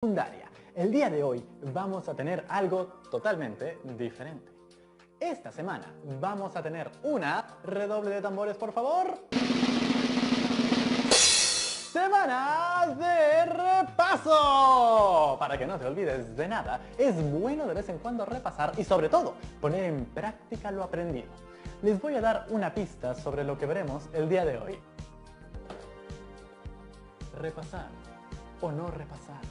Secundaria. El día de hoy vamos a tener algo totalmente diferente. Esta semana vamos a tener una redoble de tambores, por favor. ¡Semanas de repaso! Para que no te olvides de nada, es bueno de vez en cuando repasar y sobre todo poner en práctica lo aprendido. Les voy a dar una pista sobre lo que veremos el día de hoy. Repasar o no repasar.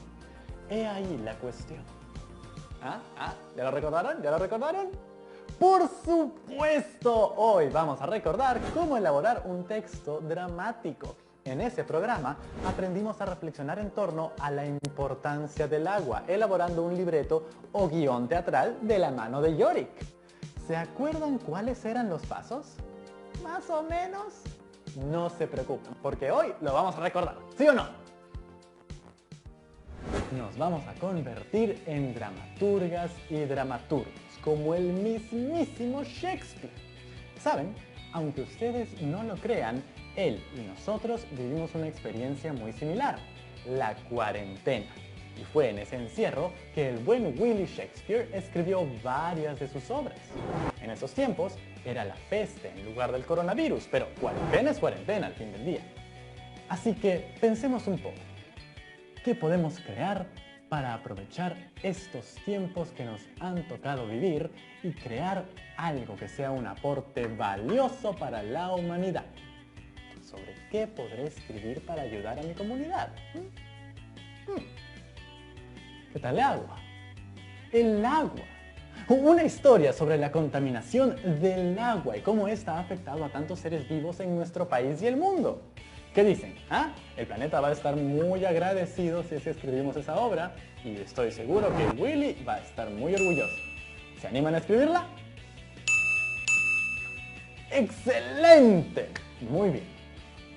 He ahí la cuestión. ¿Ya lo recordaron? ¿Ya lo recordaron? ¡Por supuesto! Hoy vamos a recordar cómo elaborar un texto dramático. En ese programa aprendimos a reflexionar en torno a la importancia del agua, elaborando un libreto o guión teatral de la mano de Yorick. ¿Se acuerdan cuáles eran los pasos? ¿Más o menos? No se preocupen, porque hoy lo vamos a recordar, ¿sí o no? Nos vamos a convertir en dramaturgas y dramaturgos, como el mismísimo Shakespeare. ¿Saben? Aunque ustedes no lo crean, él y nosotros vivimos una experiencia muy similar, la cuarentena. Y fue en ese encierro que el buen Willy Shakespeare escribió varias de sus obras. En esos tiempos era la peste en lugar del coronavirus, pero cuarentena es cuarentena al fin del día. Así que pensemos un poco. ¿Qué podemos crear para aprovechar estos tiempos que nos han tocado vivir y crear algo que sea un aporte valioso para la humanidad? ¿Sobre qué podré escribir para ayudar a mi comunidad? ¿Qué tal el agua? El agua. Una historia sobre la contaminación del agua y cómo esta ha afectado a tantos seres vivos en nuestro país y el mundo. ¿Qué dicen? El planeta va a estar muy agradecido si escribimos esa obra y estoy seguro que Willy va a estar muy orgulloso. ¿Se animan a escribirla? ¡Excelente! Muy bien.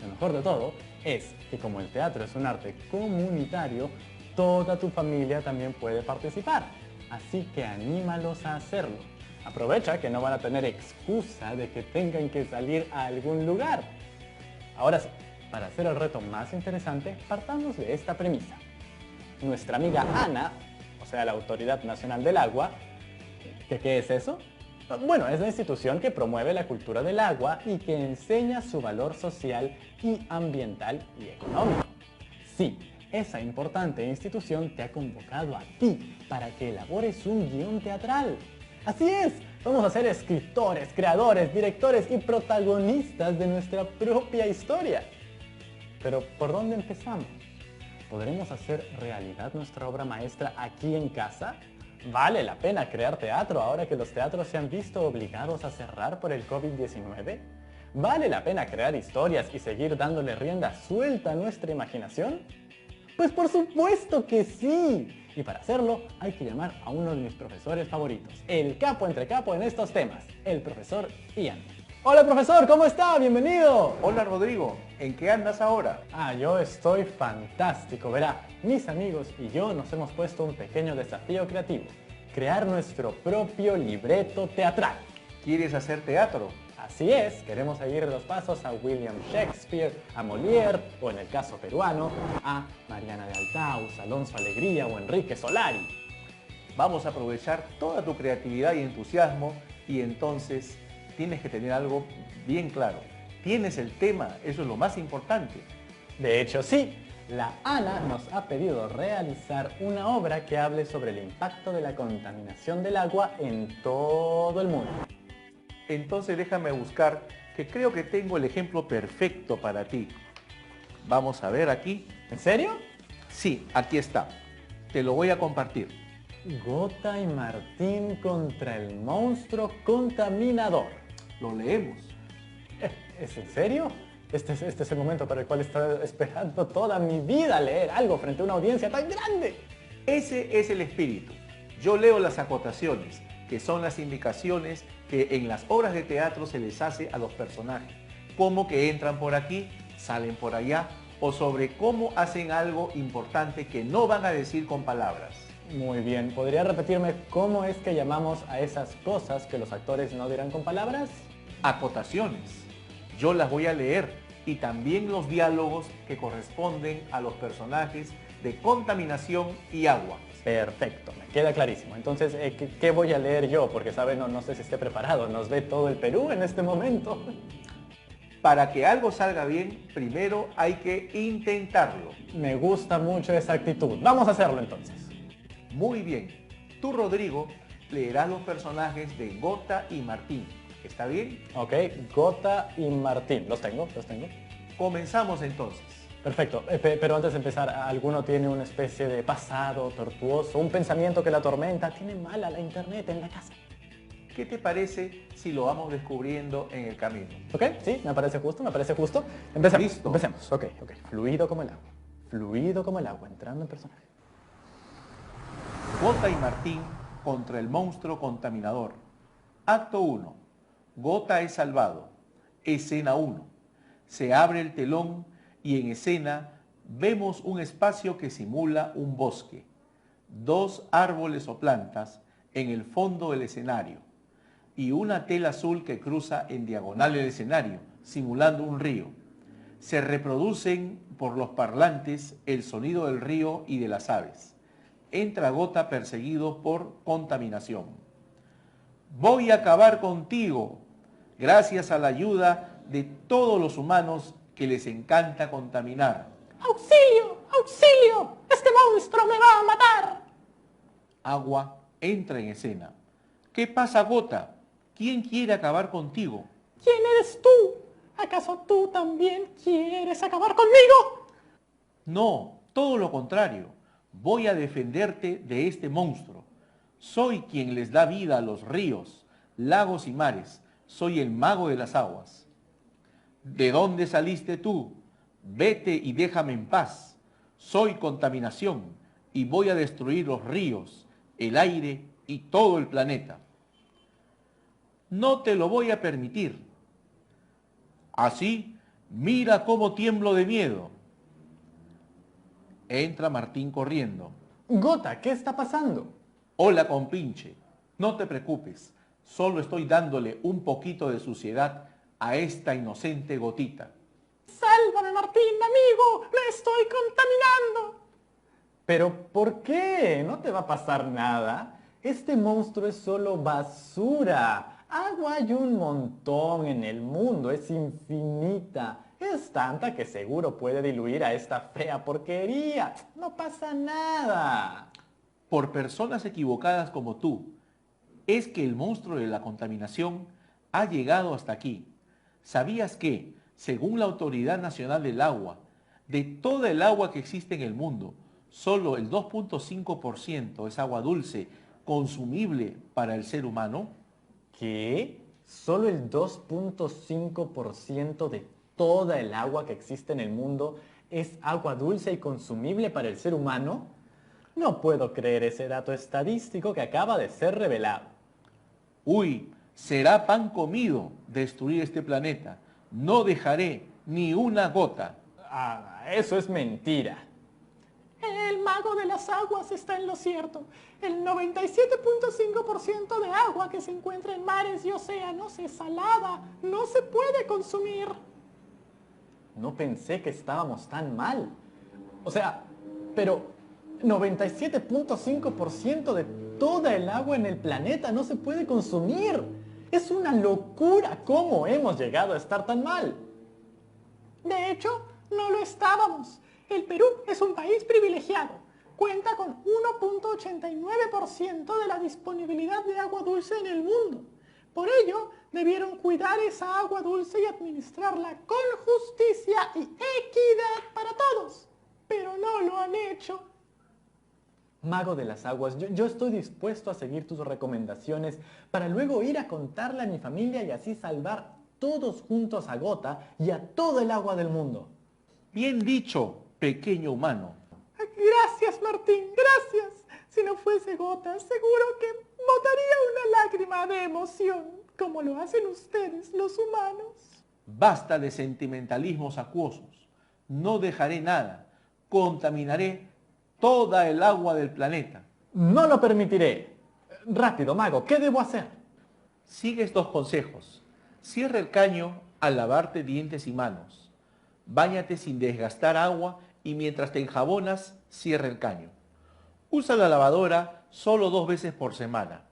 Lo mejor de todo es que como el teatro es un arte comunitario, toda tu familia también puede participar. Así que anímalos a hacerlo. Aprovecha que no van a tener excusa de que tengan que salir a algún lugar. Ahora sí. Para hacer el reto más interesante, partamos de esta premisa. Nuestra amiga Ana, o sea la Autoridad Nacional del Agua, ¿qué es eso? Bueno, es la institución que promueve la cultura del agua y que enseña su valor social y ambiental y económico. Sí, esa importante institución te ha convocado a ti para que elabores un guión teatral. ¡Así es! Vamos a ser escritores, creadores, directores y protagonistas de nuestra propia historia. Pero, ¿por dónde empezamos? ¿Podremos hacer realidad nuestra obra maestra aquí en casa? ¿Vale la pena crear teatro ahora que los teatros se han visto obligados a cerrar por el COVID-19? ¿Vale la pena crear historias y seguir dándole rienda suelta a nuestra imaginación? ¡Pues por supuesto que sí! Y para hacerlo hay que llamar a uno de mis profesores favoritos, el capo entre capo en estos temas, el profesor Ian. Hola profesor, ¿cómo está? Bienvenido. Hola Rodrigo, ¿en qué andas ahora? Yo estoy fantástico. Verá, mis amigos y yo nos hemos puesto un pequeño desafío creativo. Crear nuestro propio libreto teatral. ¿Quieres hacer teatro? Así es, queremos seguir los pasos a William Shakespeare, a Molière, o en el caso peruano, a Mariana de Altaus, Alonso Alegría o Enrique Solari. Vamos a aprovechar toda tu creatividad y entusiasmo y entonces tienes que tener algo bien claro. Tienes el tema, eso es lo más importante. De hecho, sí. La Ana nos ha pedido realizar una obra que hable sobre el impacto de la contaminación del agua en todo el mundo. Entonces déjame buscar, que creo que tengo el ejemplo perfecto para ti. Vamos a ver aquí. ¿En serio? Sí, aquí está. Te lo voy a compartir. Gota y Martín contra el monstruo contaminador. Lo leemos. ¿Es en serio? Este es el momento para el cual he estado esperando toda mi vida leer algo frente a una audiencia tan grande. Ese es el espíritu. Yo leo las acotaciones, que son las indicaciones que en las obras de teatro se les hace a los personajes. Como que entran por aquí, salen por allá, o sobre cómo hacen algo importante que no van a decir con palabras. Muy bien, ¿podría repetirme cómo es que llamamos a esas cosas que los actores no dirán con palabras? Acotaciones. Yo las voy a leer y también los diálogos que corresponden a los personajes de contaminación y agua. Perfecto, me queda clarísimo. Entonces, ¿qué voy a leer yo? Porque, ¿sabe? No sé si esté preparado. Nos ve todo el Perú en este momento. Para que algo salga bien, primero hay que intentarlo. Me gusta mucho esa actitud. Vamos a hacerlo entonces. Muy bien. Tú, Rodrigo, leerás los personajes de Gota y Martín. ¿Está bien? Ok, Gota y Martín. Los tengo. Comenzamos entonces. Perfecto, pero antes de empezar, ¿alguno tiene una especie de pasado tortuoso, un pensamiento que la atormenta? ¿Tiene mala la internet en la casa? ¿Qué te parece si lo vamos descubriendo en el camino? Ok, sí, me parece justo. Empecemos. Listo. Empecemos, ok. Fluido como el agua, entrando en personaje. Gota y Martín contra el monstruo contaminador. Acto 1. Gota es salvado. Escena 1. Se abre el telón y en escena vemos un espacio que simula un bosque. 2 árboles o plantas en el fondo del escenario y una tela azul que cruza en diagonal el escenario, simulando un río. Se reproducen por los parlantes el sonido del río y de las aves. Entra Gota perseguido por contaminación. Voy a acabar contigo, gracias a la ayuda de todos los humanos que les encanta contaminar. ¡Auxilio! ¡Auxilio! ¡Este monstruo me va a matar! Agua entra en escena. ¿Qué pasa, Gota? ¿Quién quiere acabar contigo? ¿Quién eres tú? ¿Acaso tú también quieres acabar conmigo? No, todo lo contrario. Voy a defenderte de este monstruo. Soy quien les da vida a los ríos, lagos y mares. Soy el mago de las aguas. ¿De dónde saliste tú? Vete y déjame en paz. Soy contaminación y voy a destruir los ríos, el aire y todo el planeta. No te lo voy a permitir. Así, mira cómo tiemblo de miedo. Entra Martín corriendo. Gota, ¿qué está pasando? Hola, compinche. No te preocupes. Solo estoy dándole un poquito de suciedad a esta inocente Gotita. ¡Sálvame, Martín, amigo! ¡Me estoy contaminando! ¿Pero por qué? No te va a pasar nada. Este monstruo es solo basura. Agua hay un montón en el mundo, es infinita. Es tanta que seguro puede diluir a esta fea porquería. No pasa nada. Por personas equivocadas como tú, es que el monstruo de la contaminación ha llegado hasta aquí. ¿Sabías que, según la Autoridad Nacional del Agua, de toda el agua que existe en el mundo, solo el 2.5% es agua dulce consumible para el ser humano? ¿Qué? ¿Solo el 2.5% de toda el agua que existe en el mundo es agua dulce y consumible para el ser humano? No puedo creer ese dato estadístico que acaba de ser revelado. Uy, será pan comido destruir este planeta. No dejaré ni una gota. Ah, eso es mentira. El mago de las aguas está en lo cierto. El 97.5% de agua que se encuentra en mares y océanos es salada. No se puede consumir. No pensé que estábamos tan mal. O sea, pero 97.5% de toda el agua en el planeta no se puede consumir. Es una locura cómo hemos llegado a estar tan mal. De hecho, no lo estábamos. El Perú es un país privilegiado. Cuenta con 1.89% de la disponibilidad de agua dulce en el mundo. Por ello, debieron cuidar esa agua dulce y administrarla con justicia y equidad para todos. Pero no lo han hecho. Mago de las aguas, yo estoy dispuesto a seguir tus recomendaciones para luego ir a contarle a mi familia y así salvar todos juntos a Gota y a todo el agua del mundo. Bien dicho, pequeño humano. Gracias, Martín, gracias. Si no fuese Gota, seguro que botaría una lágrima de emoción, como lo hacen ustedes, los humanos. Basta de sentimentalismos acuosos. No dejaré nada. Contaminaré toda el agua del planeta. No lo permitiré. Rápido, mago, ¿qué debo hacer? Sigue estos consejos. Cierra el caño al lavarte dientes y manos. Báñate sin desgastar agua y mientras te enjabonas, Cierra el caño. Usa la lavadora solo 2 veces por semana.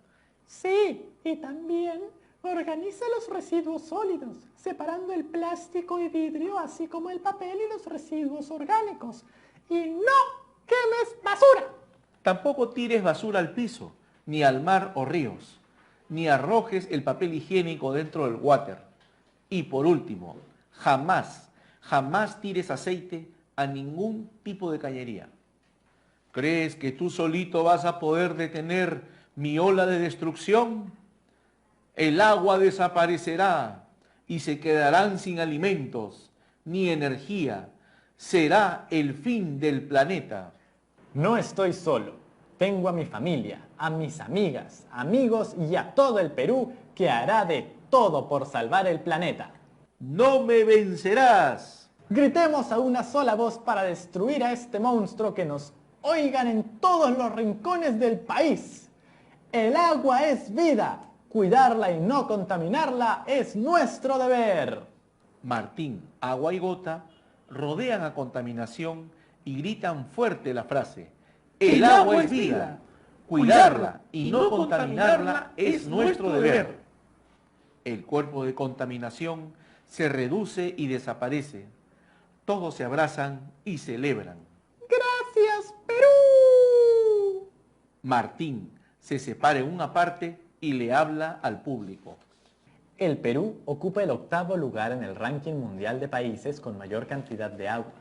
Sí, y también organiza los residuos sólidos, separando el plástico y vidrio, así como el papel y los residuos orgánicos. Y no quemes basura. Tampoco tires basura al piso, ni al mar o ríos, ni arrojes el papel higiénico dentro del water. Y por último, jamás tires aceite a ningún tipo de cañería. ¿Crees que tú solito vas a poder detener mi ola de destrucción? El agua desaparecerá y se quedarán sin alimentos ni energía. Será el fin del planeta. No estoy solo. Tengo a mi familia, a mis amigas, amigos y a todo el Perú que hará de todo por salvar el planeta. ¡No me vencerás! Gritemos a una sola voz para destruir a este monstruo, que nos oigan en todos los rincones del país. El agua es vida. Cuidarla y no contaminarla es nuestro deber. Martín, Agua y Gota rodean a Contaminación y gritan fuerte la frase: el agua es vida. Cuidarla y no contaminarla es nuestro deber. El cuerpo de Contaminación se reduce y desaparece. Todos se abrazan y celebran. ¡Gracias, Perú! Martín se separa en una parte y le habla al público. El Perú ocupa el 8º lugar en el ranking mundial de países con mayor cantidad de agua.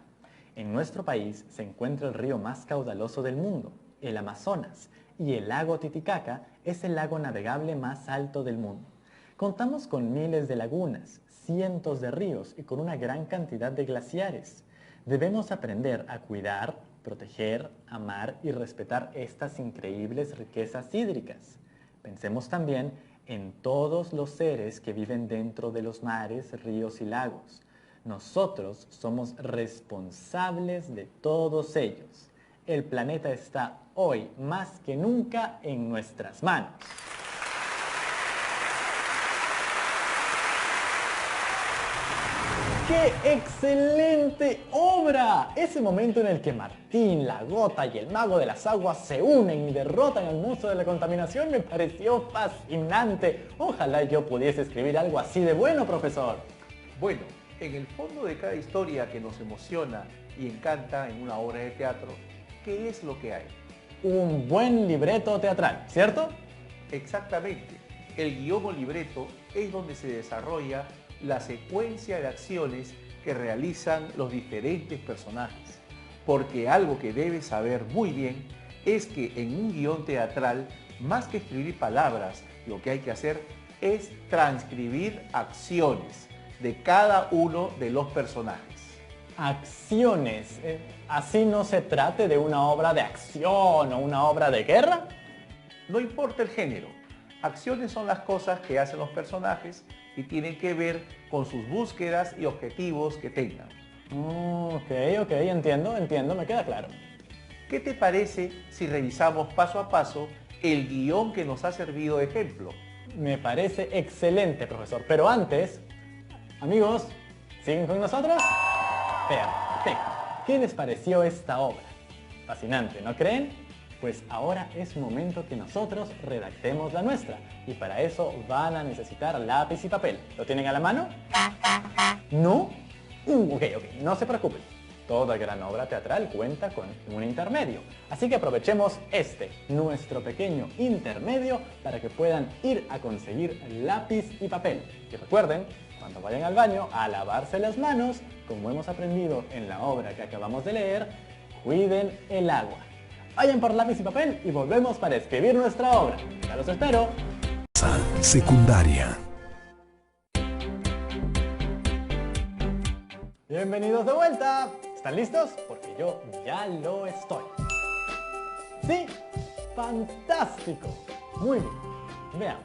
En nuestro país se encuentra el río más caudaloso del mundo, el Amazonas, y el lago Titicaca es el lago navegable más alto del mundo. Contamos con miles de lagunas, cientos de ríos y con una gran cantidad de glaciares. Debemos aprender a cuidar, proteger, amar y respetar estas increíbles riquezas hídricas. Pensemos también en todos los seres que viven dentro de los mares, ríos y lagos. Nosotros somos responsables de todos ellos. El planeta está hoy más que nunca en nuestras manos. ¡Qué excelente obra! Ese momento en el que Martín, la Gota y el Mago de las Aguas se unen y derrotan al monstruo de la contaminación me pareció fascinante. Ojalá yo pudiese escribir algo así de bueno, profesor. Bueno, en el fondo de cada historia que nos emociona y encanta en una obra de teatro, ¿qué es lo que hay? Un buen libreto teatral, ¿cierto? Exactamente. El guión o libreto es donde se desarrolla la secuencia de acciones que realizan los diferentes personajes. Porque algo que debes saber muy bien es que en un guión teatral, más que escribir palabras, lo que hay que hacer es transcribir acciones de cada uno de los personajes. Acciones. ¿Así no se trate de una obra de acción o una obra de guerra? No importa el género. Acciones son las cosas que hacen los personajes y tienen que ver con sus búsquedas y objetivos que tengan. Ok, entiendo, me queda claro. ¿Qué te parece si revisamos paso a paso el guión que nos ha servido de ejemplo? Me parece excelente, profesor. Pero antes, amigos, ¿siguen con nosotros? Perfecto. ¿Qué les pareció esta obra? Fascinante, ¿no creen? Pues ahora es momento que nosotros redactemos la nuestra. Y para eso van a necesitar lápiz y papel. ¿Lo tienen a la mano? ¿No? Ok, no se preocupen. Toda gran obra teatral cuenta con un intermedio. Así que aprovechemos nuestro pequeño intermedio, para que puedan ir a conseguir lápiz y papel. Y recuerden, cuando vayan al baño, a lavarse las manos, como hemos aprendido en la obra que acabamos de leer. Cuiden el agua. Vayan por lápiz y papel y volvemos para escribir nuestra obra. ¡Ya los espero! Secundaria. Bienvenidos de vuelta. ¿Están listos? Porque yo ya lo estoy. ¿Sí? ¡Fantástico! Muy bien. Veamos.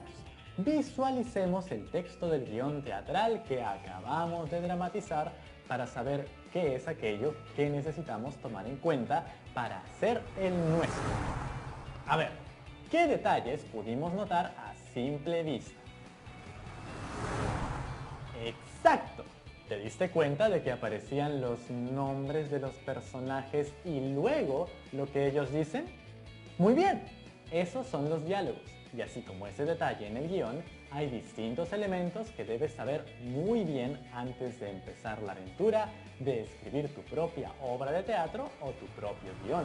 Visualicemos el texto del guión teatral que acabamos de dramatizar para saber qué es aquello que necesitamos tomar en cuenta para hacer el nuestro. A ver, ¿qué detalles pudimos notar a simple vista? Exacto. ¿Te diste cuenta de que aparecían los nombres de los personajes y luego lo que ellos dicen? Muy bien, esos son los diálogos. Y así como ese detalle en el guión, hay distintos elementos que debes saber muy bien antes de empezar la aventura de escribir tu propia obra de teatro o tu propio guión.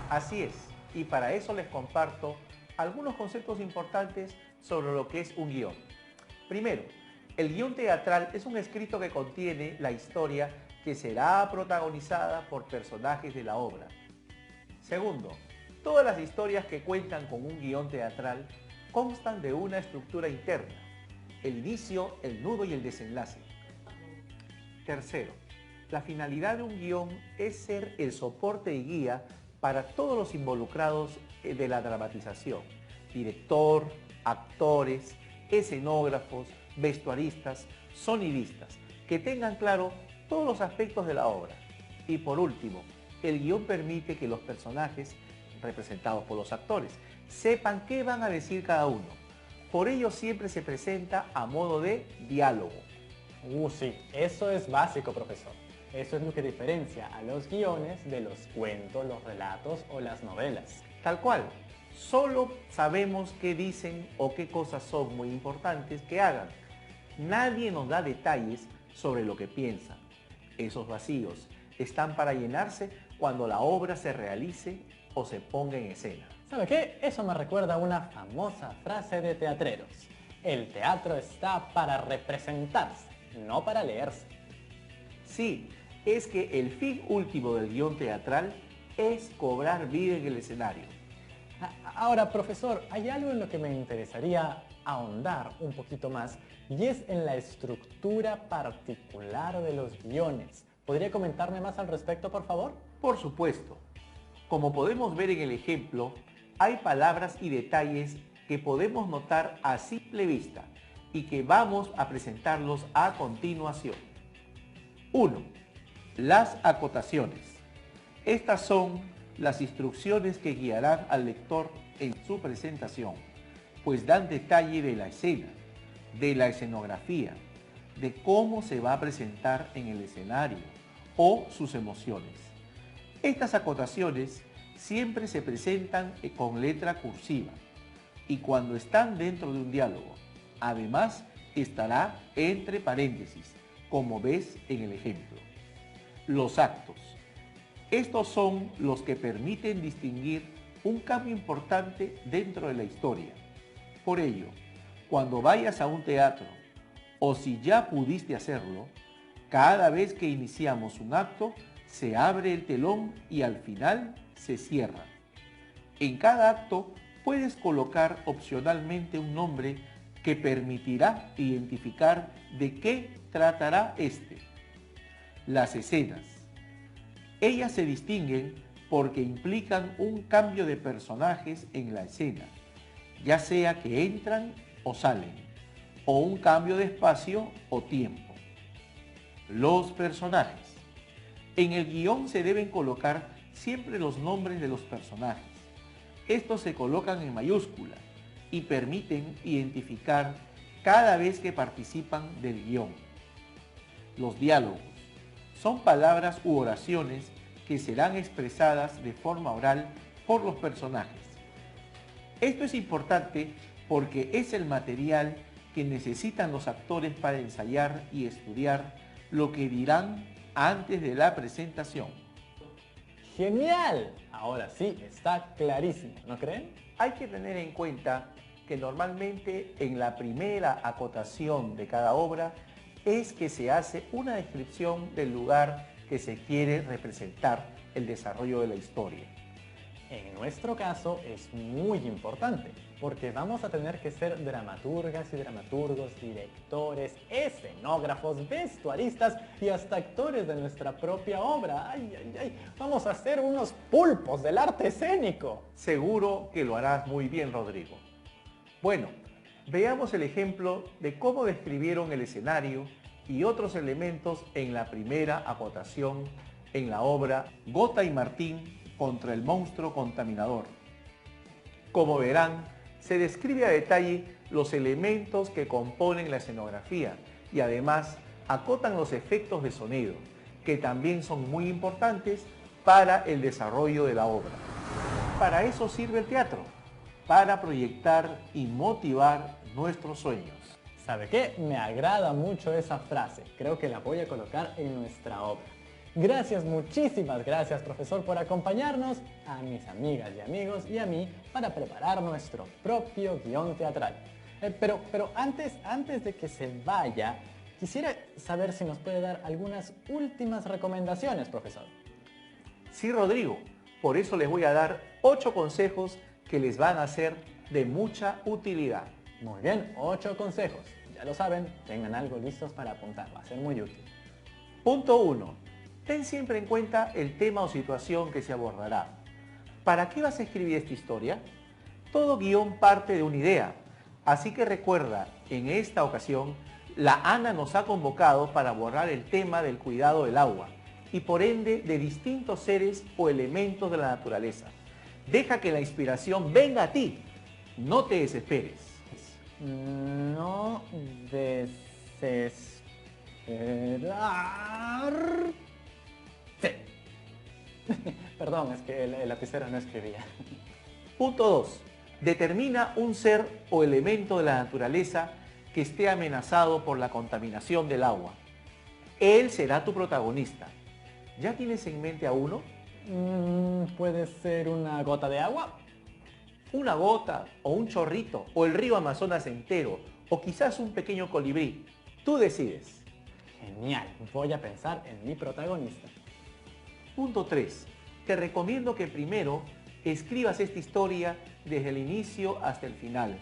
Así es, y para eso les comparto algunos conceptos importantes sobre lo que es un guión. Primero, el guión teatral es un escrito que contiene la historia que será protagonizada por personajes de la obra. Segundo, todas las historias que cuentan con un guión teatral constan de una estructura interna, el inicio, el nudo y el desenlace. Tercero, la finalidad de un guión es ser el soporte y guía para todos los involucrados de la dramatización: director, actores, escenógrafos, vestuaristas, sonidistas, que tengan claro todos los aspectos de la obra. Y por último, el guión permite que los personajes, representados por los actores, sepan qué van a decir cada uno. Por ello siempre se presenta a modo de diálogo. Sí, eso es básico, profesor. Eso es lo que diferencia a los guiones de los cuentos, los relatos o las novelas. Tal cual, solo sabemos qué dicen o qué cosas son muy importantes que hagan. Nadie nos da detalles sobre lo que piensan. Esos vacíos están para llenarse cuando la obra se realice o se ponga en escena. ¿Sabe qué? Eso me recuerda a una famosa frase de teatreros. El teatro está para representarse, no para leerse. Sí, es que el fin último del guión teatral es cobrar vida en el escenario. Ahora, profesor, hay algo en lo que me interesaría ahondar un poquito más y es en la estructura particular de los guiones. ¿Podría comentarme más al respecto, por favor? Por supuesto. Como podemos ver en el ejemplo, hay palabras y detalles que podemos notar a simple vista y que vamos a presentarlos a continuación. 1. Las acotaciones. Estas son las instrucciones que guiarán al lector en su presentación, pues dan detalle de la escena, de la escenografía, de cómo se va a presentar en el escenario o sus emociones. Estas acotaciones siempre se presentan con letra cursiva y cuando están dentro de un diálogo, además estará entre paréntesis, como ves en el ejemplo. Los actos. Estos son los que permiten distinguir un cambio importante dentro de la historia. Por ello, cuando vayas a un teatro o si ya pudiste hacerlo, cada vez que iniciamos un acto, se abre el telón y al final se cierra. En cada acto puedes colocar opcionalmente un nombre que permitirá identificar de qué tratará este. Las escenas. Ellas se distinguen porque implican un cambio de personajes en la escena, ya sea que entran o salen, o un cambio de espacio o tiempo. Los personajes. En el guión se deben colocar siempre los nombres de los personajes. Estos se colocan en mayúscula y permiten identificar cada vez que participan del guión. Los diálogos son palabras u oraciones que serán expresadas de forma oral por los personajes. Esto es importante porque es el material que necesitan los actores para ensayar y estudiar lo que dirán antes de la presentación. ¡Genial! Ahora sí, está clarísimo, ¿no creen? Hay que tener en cuenta que normalmente en la primera acotación de cada obra es que se hace una descripción del lugar que se quiere representar el desarrollo de la historia. En nuestro caso es muy importante porque vamos a tener que ser dramaturgas y dramaturgos, directores, escenógrafos, vestuaristas y hasta actores de nuestra propia obra. ¡Ay, ay, ay! Vamos a ser unos pulpos del arte escénico. Seguro que lo harás muy bien, Rodrigo. Bueno, veamos el ejemplo de cómo describieron el escenario y otros elementos en la primera acotación en la obra Gota y Martín contra el monstruo contaminador. Como verán, se describe a detalle los elementos que componen la escenografía y además acotan los efectos de sonido, que también son muy importantes para el desarrollo de la obra. Para eso sirve el teatro, para proyectar y motivar nuestros sueños. ¿Sabe qué? Me agrada mucho esa frase. Creo que la voy a colocar en nuestra obra. Gracias, muchísimas gracias, profesor, por acompañarnos, a mis amigas y amigos y a mí para preparar nuestro propio guión teatral. Pero antes de que se vaya, quisiera saber si nos puede dar algunas últimas recomendaciones, profesor. Sí, Rodrigo, por eso les voy a dar 8 consejos que les van a ser de mucha utilidad. Muy bien, 8 consejos. Ya lo saben, tengan algo listos para apuntar, va a ser muy útil. Punto 1. Ten siempre en cuenta el tema o situación que se abordará. ¿Para qué vas a escribir esta historia? Todo guión parte de una idea, así que recuerda, en esta ocasión, la Ana nos ha convocado para abordar el tema del cuidado del agua y por ende de distintos seres o elementos de la naturaleza. Deja que la inspiración venga a ti, no te desesperes. No desesperar. Sí. Perdón, es que el lapicero no escribía. Punto 2. Determina un ser o elemento de la naturaleza que esté amenazado por la contaminación del agua. Él será tu protagonista. ¿Ya tienes en mente a uno? ¿Puede ser una gota de agua? Una gota o un chorrito o el río Amazonas entero o quizás un pequeño colibrí. Tú decides. Genial, voy a pensar en mi protagonista. Punto 3. Te recomiendo que primero escribas esta historia desde el inicio hasta el final,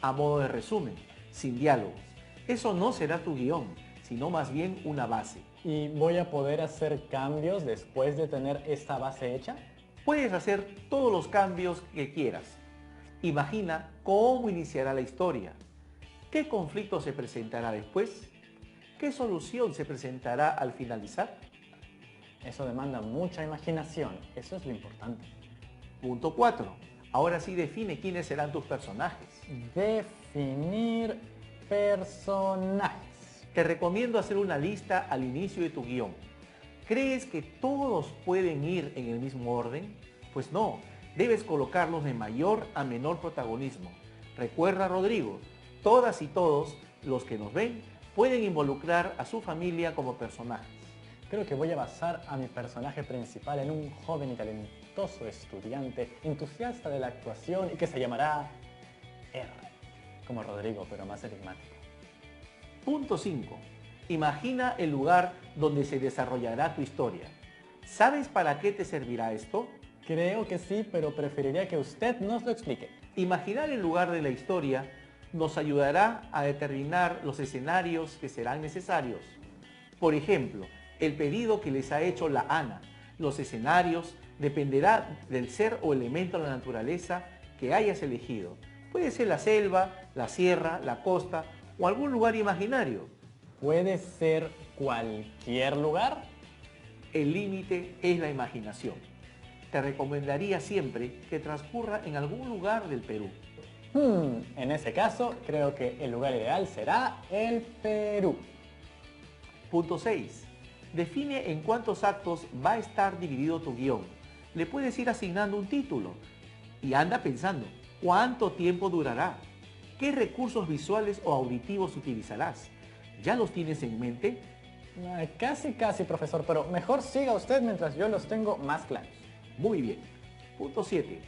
a modo de resumen, sin diálogos. Eso no será tu guión, sino más bien una base. ¿Y voy a poder hacer cambios después de tener esta base hecha? Puedes hacer todos los cambios que quieras. Imagina cómo iniciará la historia. ¿Qué conflicto se presentará después? ¿Qué solución se presentará al finalizar? Eso demanda mucha imaginación, eso es lo importante. Punto 4. Ahora sí define quiénes serán tus personajes. Definir personajes. Te recomiendo hacer una lista al inicio de tu guión. ¿Crees que todos pueden ir en el mismo orden? Pues no, debes colocarlos de mayor a menor protagonismo. Recuerda, Rodrigo, todas y todos los que nos ven pueden involucrar a su familia como personajes. Creo que voy a basar a mi personaje principal en un joven y talentoso estudiante, entusiasta de la actuación y que se llamará R, como Rodrigo, pero más enigmático. Punto 5. Imagina el lugar donde se desarrollará tu historia. ¿Sabes para qué te servirá esto? Creo que sí, pero preferiría que usted nos lo explique. Imaginar el lugar de la historia nos ayudará a determinar los escenarios que serán necesarios. Por ejemplo, el pedido que les ha hecho la Ana. Los escenarios dependerá del ser o elemento de la naturaleza que hayas elegido. Puede ser la selva, la sierra, la costa o algún lugar imaginario. ¿Puede ser cualquier lugar? El límite es la imaginación. Te recomendaría siempre que transcurra en algún lugar del Perú. En ese caso, creo que el lugar ideal será el Perú. Punto 6. Define en cuántos actos va a estar dividido tu guión. Le puedes ir asignando un título y anda pensando, ¿cuánto tiempo durará? ¿Qué recursos visuales o auditivos utilizarás? ¿Ya los tienes en mente? Casi, profesor, pero mejor siga usted mientras yo los tengo más claros. Muy bien. Punto 7.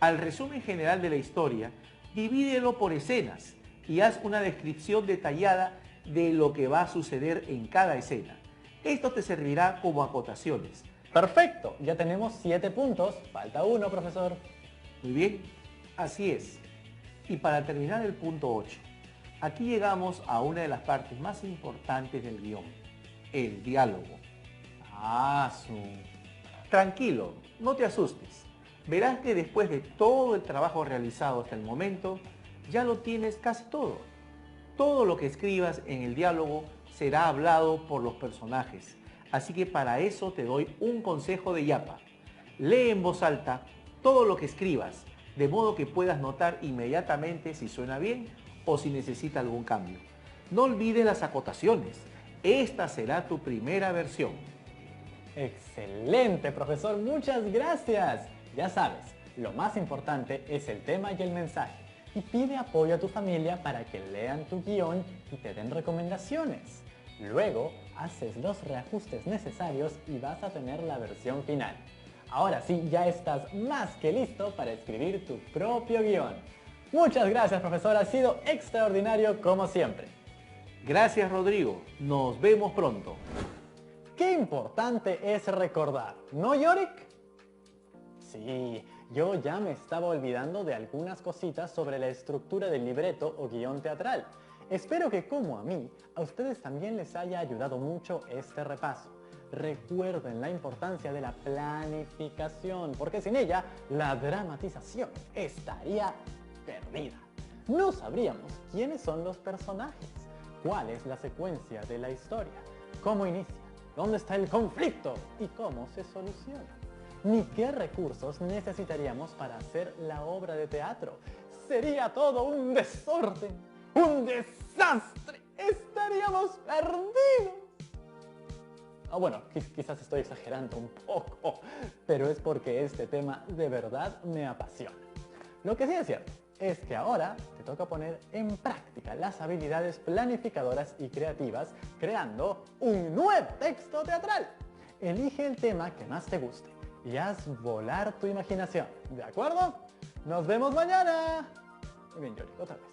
Al resumen general de la historia, divídelo por escenas y haz una descripción detallada de lo que va a suceder en cada escena. Esto te servirá como acotaciones. Perfecto, ya tenemos 7 puntos, falta uno, profesor. Muy bien, así es. Y para terminar el punto 8, aquí llegamos a una de las partes más importantes del guión, el diálogo. Tranquilo, no te asustes. Verás que después de todo el trabajo realizado hasta el momento, ya lo tienes casi todo. Todo lo que escribas en el diálogo será hablado por los personajes. Así que para eso te doy un consejo de Yapa. Lee en voz alta todo lo que escribas, de modo que puedas notar inmediatamente si suena bien o si necesita algún cambio. No olvides las acotaciones. Esta será tu primera versión. Excelente, profesor, muchas gracias. Ya sabes, lo más importante es el tema y el mensaje. Y pide apoyo a tu familia para que lean tu guión y te den recomendaciones. Luego, haces los reajustes necesarios y vas a tener la versión final. Ahora sí, ya estás más que listo para escribir tu propio guión. Muchas gracias, profesor, ha sido extraordinario como siempre. Gracias, Rodrigo. Nos vemos pronto. Qué importante es recordar, ¿no, Yorick? Sí, yo ya me estaba olvidando de algunas cositas sobre la estructura del libreto o guión teatral. Espero que, como a mí, a ustedes también les haya ayudado mucho este repaso. Recuerden la importancia de la planificación, porque sin ella, la dramatización estaría perdida. No sabríamos quiénes son los personajes, cuál es la secuencia de la historia, cómo inicia, dónde está el conflicto y cómo se soluciona. Ni qué recursos necesitaríamos para hacer la obra de teatro. Sería todo un desorden, un desastre. Estaríamos perdidos. Bueno, quizás estoy exagerando un poco, pero es porque este tema de verdad me apasiona. Lo que sí es cierto es que ahora te toca poner en práctica las habilidades planificadoras y creativas creando un nuevo texto teatral. Elige el tema que más te guste y haz volar tu imaginación, ¿de acuerdo? ¡Nos vemos mañana! Muy bien, Yori, otra vez.